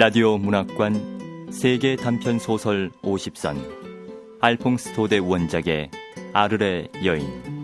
라디오 문학관 세계 단편 소설 50선 알퐁스 도데 원작의 아르레 여인.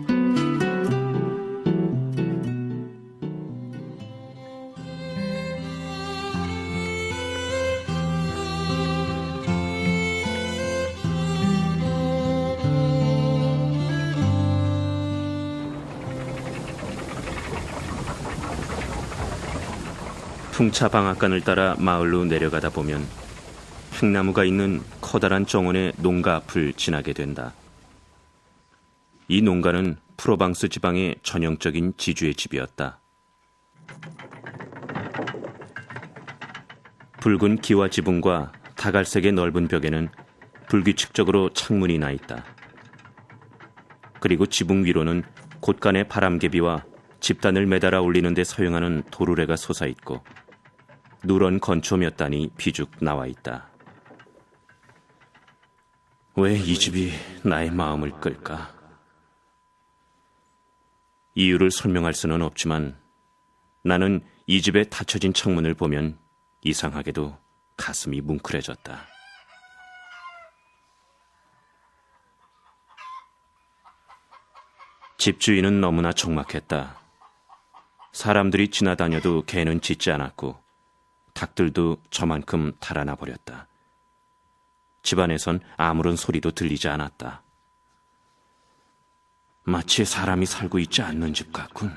풍차 방앗간을 따라 마을로 내려가다 보면 팽나무가 있는 커다란 정원의 농가 앞을 지나게 된다. 이 농가는 프로방스 지방의 전형적인 지주의 집이었다. 붉은 기와 지붕과 다갈색의 넓은 벽에는 불규칙적으로 창문이 나 있다. 그리고 지붕 위로는 곳간의 바람개비와 집단을 매달아 올리는 데 사용하는 도르래가 솟아있고 누런 건초 몇 단이 비죽 나와 있다. 왜 이 집이 나의 마음을 끌까? 이유를 설명할 수는 없지만 나는 이 집의 닫혀진 창문을 보면 이상하게도 가슴이 뭉클해졌다. 집주인은 너무나 적막했다. 사람들이 지나다녀도 개는 짖지 않았고 닭들도 저만큼 달아나 버렸다. 집안에선 아무런 소리도 들리지 않았다. 마치 사람이 살고 있지 않는 집 같군.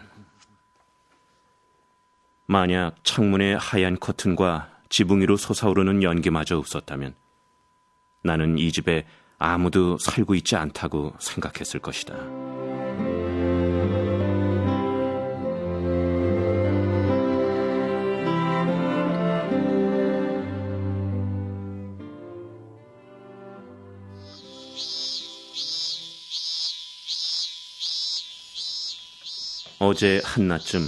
만약 창문에 하얀 커튼과 지붕 위로 솟아오르는 연기마저 없었다면 나는 이 집에 아무도 살고 있지 않다고 생각했을 것이다. 어제 한낮쯤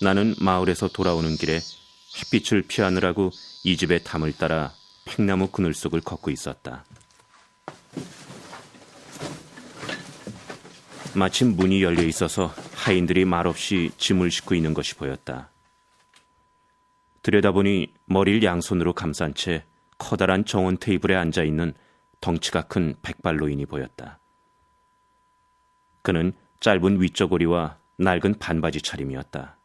나는 마을에서 돌아오는 길에 햇빛을 피하느라고 이 집의 담을 따라 팽나무 그늘 속을 걷고 있었다. 마침 문이 열려 있어서 하인들이 말없이 짐을 싣고 있는 것이 보였다. 들여다보니 머리를 양손으로 감싼 채 커다란 정원 테이블에 앉아있는 덩치가 큰 백발노인이 보였다. 그는 짧은 위저고리와 낡은 반바지 차림이었다.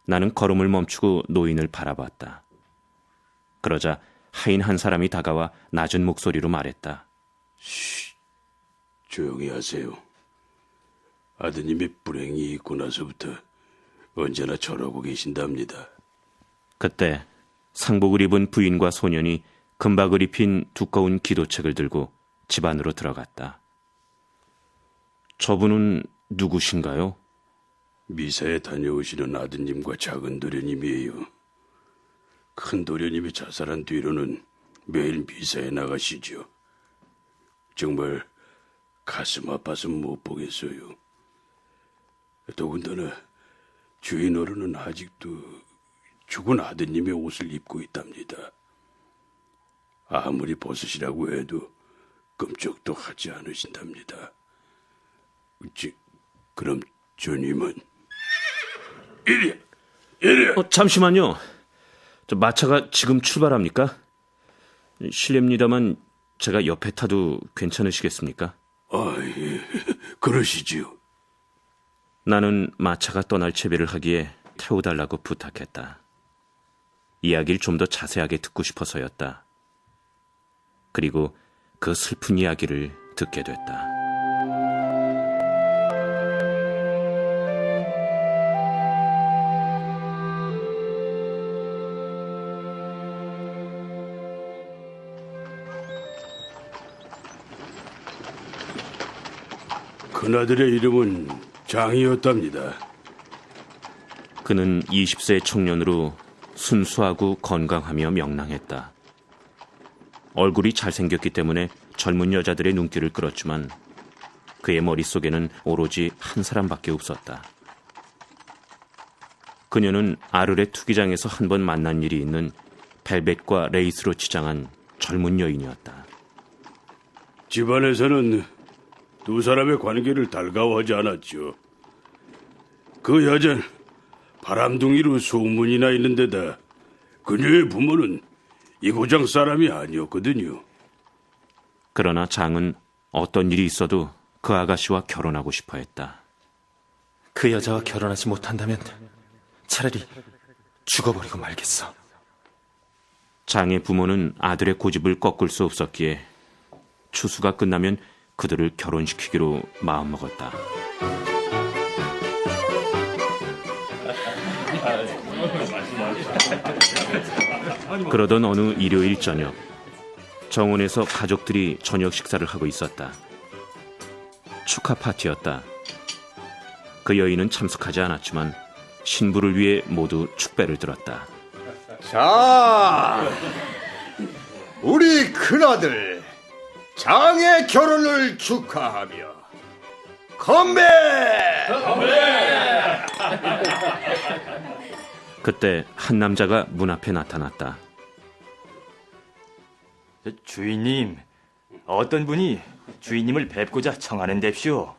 나는 걸음을 멈추고 노인을 바라봤다. 그러자 하인 한 사람이 다가와 낮은 목소리로 말했다. 쉬, 조용히 하세요. 아드님이 불행이 있고 나서부터 언제나 저러고 계신답니다. 그때 상복을 입은 부인과 소년이 금박을 입힌 두꺼운 기도책을 들고 집 안으로 들어갔다. 저분은 누구신가요? 미사에 다녀오시는 아드님과 작은 도련님이에요. 큰 도련님이 자살한 뒤로는 매일 미사에 나가시죠. 정말 가슴 아파서 못 보겠어요. 더군다나 주인 어른은 아직도 죽은 아드님의 옷을 입고 있답니다. 아무리 벗으시라고 해도 끔찍도 하지 않으신답니다. 그럼 주님은 이리. 잠시만요. 저 마차가 지금 출발합니까? 실례입니다만 제가 옆에 타도 괜찮으시겠습니까? 예, 그러시지요. 나는 마차가 떠날 채비를 하기에 태워달라고 부탁했다. 이야기를 좀 더 자세하게 듣고 싶어서였다. 그리고 그 슬픈 이야기를 듣게 됐다. 큰아들의 이름은 장이었답니다. 그는 20세 청년으로 순수하고 건강하며 명랑했다. 얼굴이 잘생겼기 때문에 젊은 여자들의 눈길을 끌었지만 그의 머릿속에는 오로지 한 사람밖에 없었다. 그녀는 아르레 투기장에서 한 번 만난 일이 있는 벨벳과 레이스로 치장한 젊은 여인이었다. 집안에서는 두 사람의 관계를 달가워하지 않았죠. 그 여자는 바람둥이로 소문이 나 있는 데다 그녀의 부모는 이 고장 사람이 아니었거든요. 그러나 장은 어떤 일이 있어도 그 아가씨와 결혼하고 싶어 했다. 그 여자와 결혼하지 못한다면 차라리 죽어버리고 말겠어. 장의 부모는 아들의 고집을 꺾을 수 없었기에 추수가 끝나면 그들을 결혼시키기로 마음먹었다. 그러던 어느 일요일 저녁, 정원에서 가족들이 저녁 식사를 하고 있었다. 축하 파티였다. 그 여인은 참석하지 않았지만 신부를 위해 모두 축배를 들었다. 자, 우리 큰아들 장의 결혼을 축하하며 건배! 그때 한 남자가 문 앞에 나타났다. 주인님, 어떤 분이 주인님을 뵙고자 청하는 뎁시오.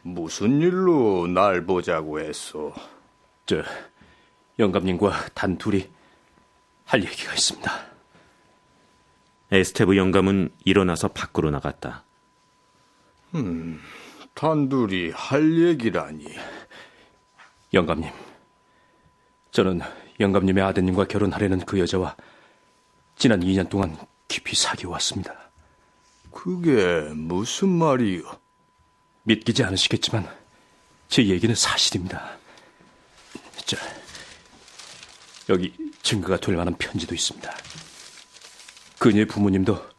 무슨 일로 날 보자고 했소? 영감님과 단둘이 할 얘기가 있습니다. 에스테브 영감은 일어나서 밖으로 나갔다. 단둘이 할 얘기라니. 영감님, 저는 영감님의 아드님과 결혼하려는 그 여자와 지난 2년 동안 깊이 사귀어 왔습니다. 그게 무슨 말이요? 믿기지 않으시겠지만 제 얘기는 사실입니다. 여기 증거가 될 만한 편지도 있습니다. 그녀의 부모님도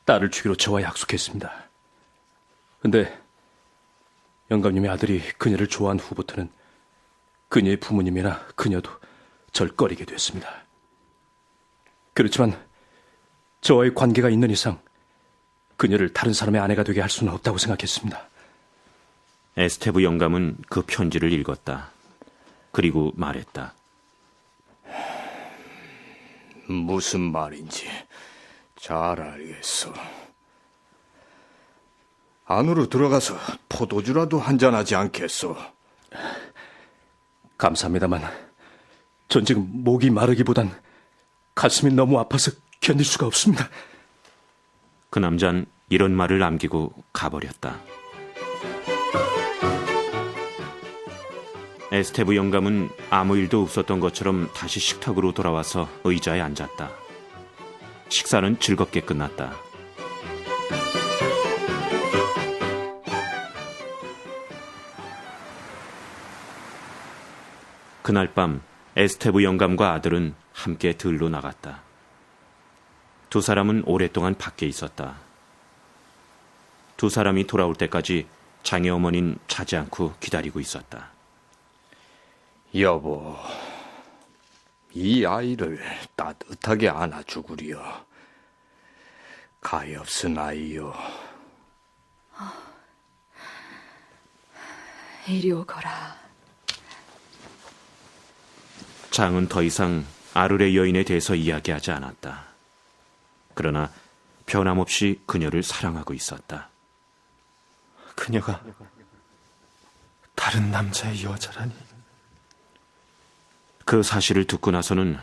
딸을 주기로 저와 약속했습니다. 근데 영감님의 아들이 그녀를 좋아한 후부터는 그녀의 부모님이나 그녀도 절 꺼리게 됐습니다. 그렇지만 저와의 관계가 있는 이상 그녀를 다른 사람의 아내가 되게 할 수는 없다고 생각했습니다. 에스테브 영감은 그 편지를 읽었다. 그리고 말했다. 무슨 말인지 잘 알겠어. 안으로 들어가서 포도주라도 한잔하지 않겠소? 감사합니다만 전 지금 목이 마르기보단 가슴이 너무 아파서 견딜 수가 없습니다. 그 남자는 이런 말을 남기고 가버렸다. 에스테브 영감은 아무 일도 없었던 것처럼 다시 식탁으로 돌아와서 의자에 앉았다. 식사는 즐겁게 끝났다. 그날 밤 에스테브 영감과 아들은 함께 들로 나갔다. 두 사람은 오랫동안 밖에 있었다. 두 사람이 돌아올 때까지 장의 어머니는 자지 않고 기다리고 있었다. 여보, 이 아이를 따뜻하게 안아주구려. 가엾은 아이요. 이리 오거라. 장은 더 이상 아르레 여인에 대해서 이야기하지 않았다. 그러나 변함없이 그녀를 사랑하고 있었다. 그녀가 다른 남자의 여자라니. 그 사실을 듣고 나서는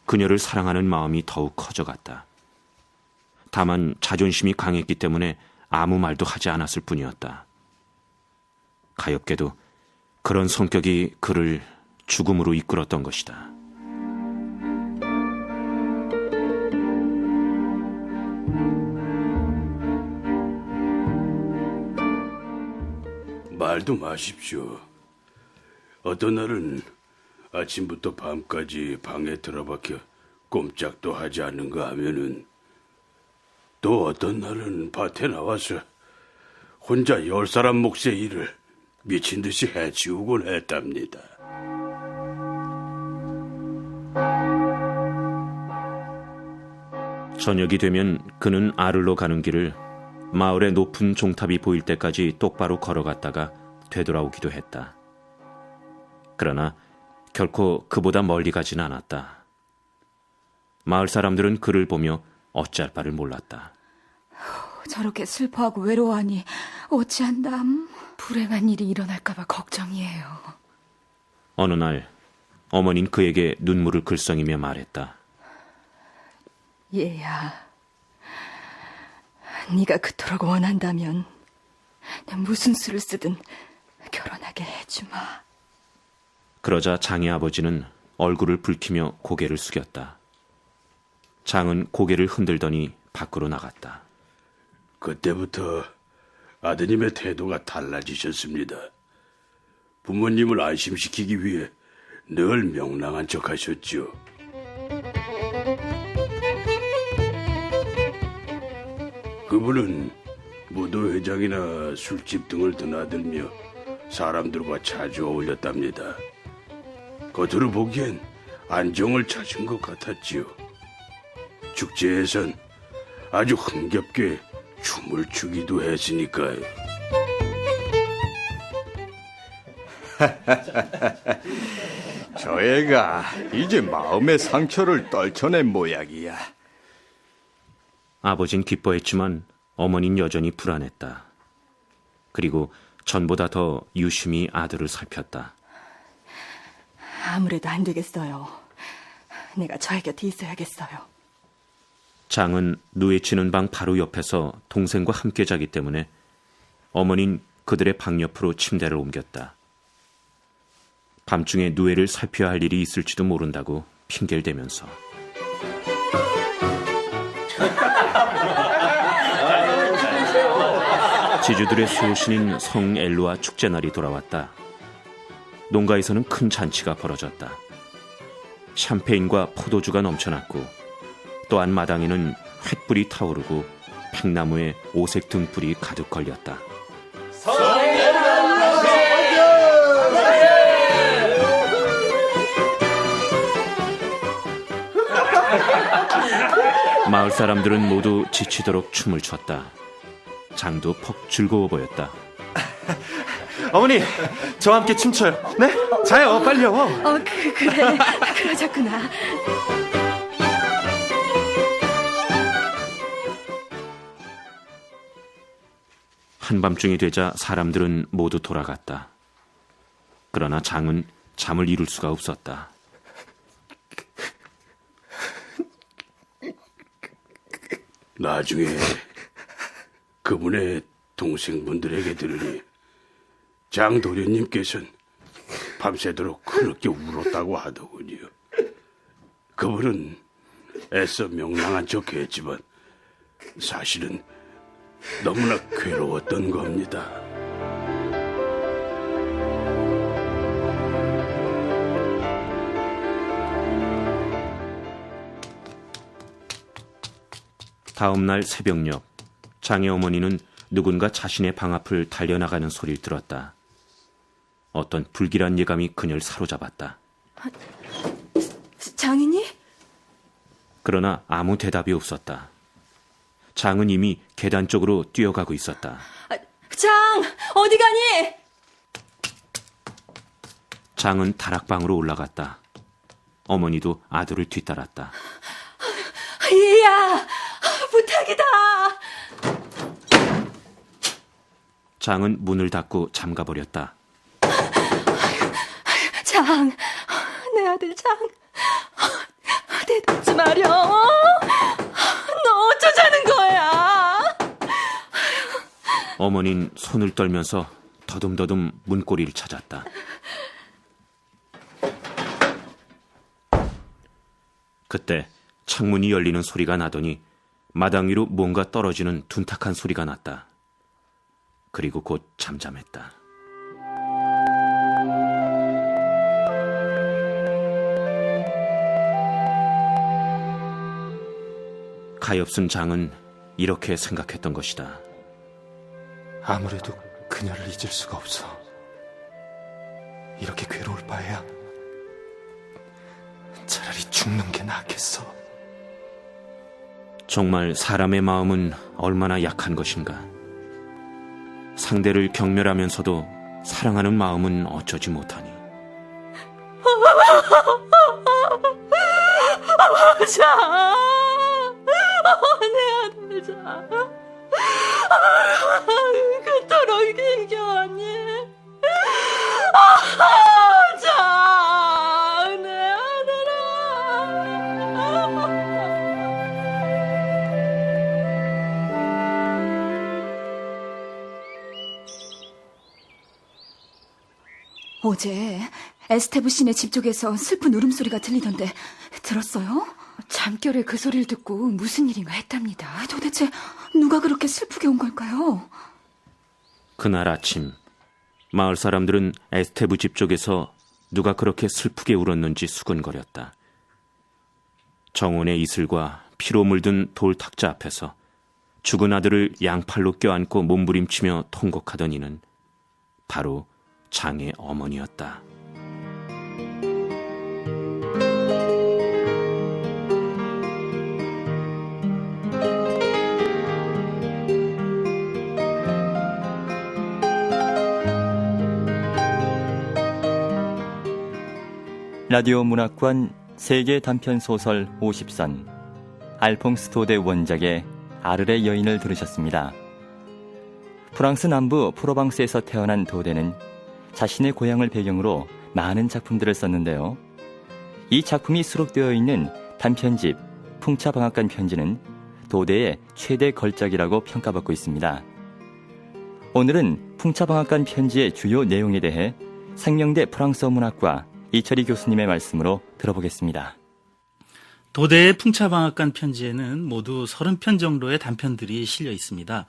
그녀를 사랑하는 마음이 더욱 커져갔다. 다만 자존심이 강했기 때문에 아무 말도 하지 않았을 뿐이었다. 가엾게도 그런 성격이 그를 죽음으로 이끌었던 것이다. 말도 마십시오. 어떤 날은 아침부터 밤까지 방에 들어박혀 꼼짝도 하지 않는가 하면은 또 어떤 날은 밭에 나와서 혼자 10사람 몫의 일을 미친 듯이 해치우곤 했답니다. 저녁이 되면 그는 아르로 가는 길을 마을의 높은 종탑이 보일 때까지 똑바로 걸어갔다가 되돌아오기도 했다. 그러나 결코 그보다 멀리 가지는 않았다. 마을 사람들은 그를 보며 어찌할 바를 몰랐다. 저렇게 슬퍼하고 외로워하니 어찌한담? 불행한 일이 일어날까봐 걱정이에요. 어느 날 어머니는 그에게 눈물을 글썽이며 말했다. 얘야, 네가 그토록 원한다면 무슨 수를 쓰든 결혼하게 해주마. 그러자 장의 아버지는 얼굴을 붉히며 고개를 숙였다. 장은 고개를 흔들더니 밖으로 나갔다. 그때부터 아드님의 태도가 달라지셨습니다. 부모님을 안심시키기 위해 늘 명랑한 척 하셨죠. 그분은 무도회장이나 술집 등을 드나들며 사람들과 자주 어울렸답니다. 겉으로 보기엔 안정을 찾은 것 같았지요. 축제에선 아주 흥겹게 춤을 추기도 했으니까요. 저 애가 이제 마음의 상처를 떨쳐낸 모양이야. 아버진 기뻐했지만 어머니는 여전히 불안했다. 그리고 전보다 더 유심히 아들을 살폈다. 아무래도 안 되겠어요. 내가 저의 곁에 있어야겠어요. 장은 누에치는 방 바로 옆에서 동생과 함께 자기 때문에 어머니는 그들의 방 옆으로 침대를 옮겼다. 밤중에 누에를 살펴야 할 일이 있을지도 모른다고 핑계를 대면서. 지주들의 수호신인 성 엘루아 축제날이 돌아왔다. 농가에서는 큰 잔치가 벌어졌다. 샴페인과 포도주가 넘쳐났고 또한 마당에는 횃불이 타오르고 팽나무에 오색 등불이 가득 걸렸다. 마을 사람들은 모두 지치도록 춤을 췄다. 장도 퍽 즐거워 보였다. 어머니, 저와 함께 춤춰요. 네? 자요, 빨리요. 그래. 그러자꾸나. 한밤중이 되자 사람들은 모두 돌아갔다. 그러나 장은 잠을 이룰 수가 없었다. 나중에 그분의 동생분들에게 들으니 장도련님께서는 밤새도록 그렇게 울었다고 하더군요. 그분은 애써 명랑한 척 했지만 사실은 너무나 괴로웠던 겁니다. 다음 날 새벽녘 장의 어머니는 누군가 자신의 방 앞을 달려나가는 소리를 들었다. 어떤 불길한 예감이 그녀를 사로잡았다. 장인이? 그러나 아무 대답이 없었다. 장은 이미 계단 쪽으로 뛰어가고 있었다. 장! 어디 가니? 장은 다락방으로 올라갔다. 어머니도 아들을 뒤따랐다. 얘야! 부탁이다! 장은 문을 닫고 잠가버렸다. 장! 내 아들 장! 대답 좀 하렴! 너 어쩌자는 거야? 어머니는 손을 떨면서 더듬더듬 문고리를 찾았다. 그때 창문이 열리는 소리가 나더니 마당 위로 뭔가 떨어지는 둔탁한 소리가 났다. 그리고 곧 잠잠했다. 가엾은 장은 이렇게 생각했던 것이다. 아무래도 그녀를 잊을 수가 없어. 이렇게 괴로울 바에야 차라리 죽는 게 낫겠어. 정말 사람의 마음은 얼마나 약한 것인가. 상대를 경멸하면서도 사랑하는 마음은 어쩌지 못하니. 장! 내 아들 장! 그토록 힘겨웠니? 장! 어제 에스테브 씨네 집 쪽에서 슬픈 울음소리가 들리던데 들었어요? 잠결에 그 소리를 듣고 무슨 일인가 했답니다. 도대체 누가 그렇게 슬프게 운 걸까요? 그날 아침 마을 사람들은 에스테브 집 쪽에서 누가 그렇게 슬프게 울었는지 수근거렸다. 정원의 이슬과 피로 물든 돌 탁자 앞에서 죽은 아들을 양팔로 껴안고 몸부림치며 통곡하던 이는 바로 장의 어머니였다. 라디오 문학관 세계 단편 소설 50선 알퐁스 도데 원작의 아르레 여인을 들으셨습니다. 프랑스 남부 프로방스에서 태어난 도데는 자신의 고향을 배경으로 많은 작품들을 썼는데요. 이 작품이 수록되어 있는 단편집 풍차방앗간 편지는 도데의 최대 걸작이라고 평가받고 있습니다. 오늘은 풍차방앗간 편지의 주요 내용에 대해 상명대 프랑스어 문학과 이철희 교수님의 말씀으로 들어보겠습니다. 도대의 풍차방앗간 편지에는 모두 30편 정도의 단편들이 실려 있습니다.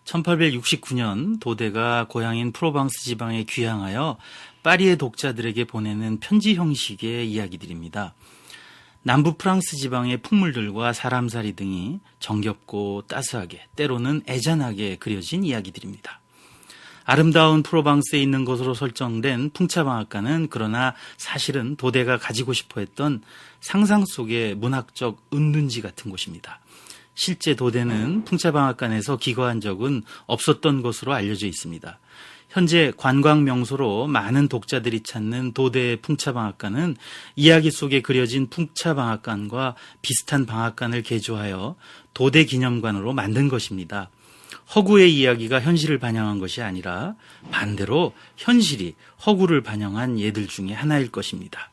1869년 도대가 고향인 프로방스 지방에 귀향하여 파리의 독자들에게 보내는 편지 형식의 이야기들입니다. 남부 프랑스 지방의 풍물들과 사람살이 등이 정겹고 따스하게 때로는 애잔하게 그려진 이야기들입니다. 아름다운 프로방스에 있는 것으로 설정된 풍차방앗간은 그러나 사실은 도대가 가지고 싶어 했던 상상 속의 문학적 은둔지 같은 곳입니다. 실제 도대는 풍차방앗간에서 기거한 적은 없었던 것으로 알려져 있습니다. 현재 관광 명소로 많은 독자들이 찾는 도대의 풍차방앗간은 이야기 속에 그려진 풍차방앗간과 비슷한 방앗간을 개조하여 도대 기념관으로 만든 것입니다. 허구의 이야기가 현실을 반영한 것이 아니라 반대로 현실이 허구를 반영한 예들 중에 하나일 것입니다.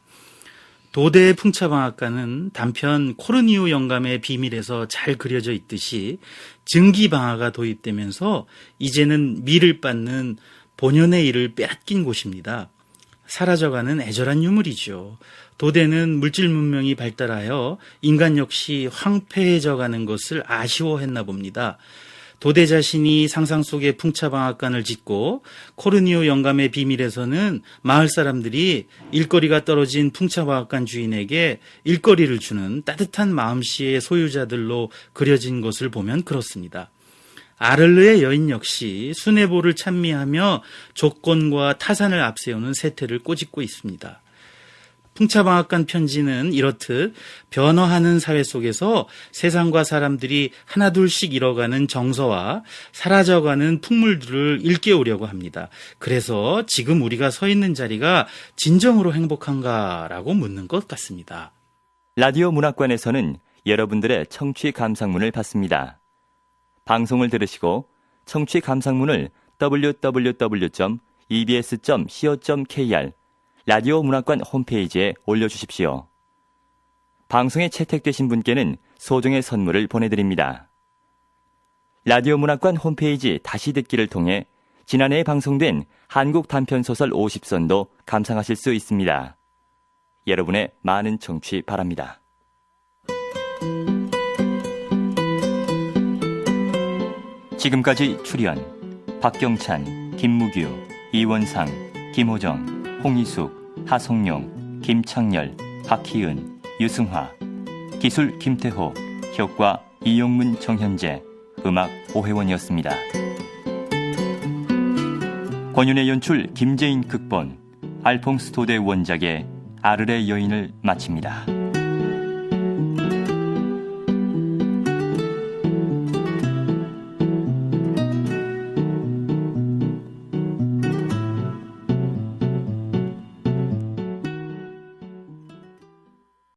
도대의 풍차방앗간은 단편 코르니우 영감의 비밀에서 잘 그려져 있듯이 증기방화가 도입되면서 이제는 미를 받는 본연의 일을 빼앗긴 곳입니다. 사라져가는 애절한 유물이죠. 도대는 물질 문명이 발달하여 인간 역시 황폐해져가는 것을 아쉬워했나 봅니다. 도대 자신이 상상 속의 풍차방앗간을 짓고 코르니우 영감의 비밀에서는 마을 사람들이 일거리가 떨어진 풍차방앗간 주인에게 일거리를 주는 따뜻한 마음씨의 소유자들로 그려진 것을 보면 그렇습니다. 아를르의 여인 역시 수뇌보를 찬미하며 조건과 타산을 앞세우는 세태를 꼬집고 있습니다. 풍차방앗간 편지는 이렇듯 변화하는 사회 속에서 세상과 사람들이 하나둘씩 잃어가는 정서와 사라져가는 풍물들을 일깨우려고 합니다. 그래서 지금 우리가 서 있는 자리가 진정으로 행복한가라고 묻는 것 같습니다. 라디오 문학관에서는 여러분들의 청취 감상문을 받습니다. 방송을 들으시고 청취 감상문을 www.ebs.co.kr 라디오 문학관 홈페이지에 올려주십시오. 방송에 채택되신 분께는 소정의 선물을 보내드립니다. 라디오 문학관 홈페이지 다시 듣기를 통해 지난해에 방송된 한국 단편소설 50선도 감상하실 수 있습니다. 여러분의 많은 청취 바랍니다. 지금까지 출연 박경찬, 김무규, 이원상, 김호정, 홍희숙, 하성룡, 김창렬, 박희은, 유승화, 기술 김태호, 효과 이용문, 정현재, 음악 오혜원이었습니다. 권윤의 연출 김재인 극본, 알퐁스 도데 원작의 아르레 여인을 마칩니다.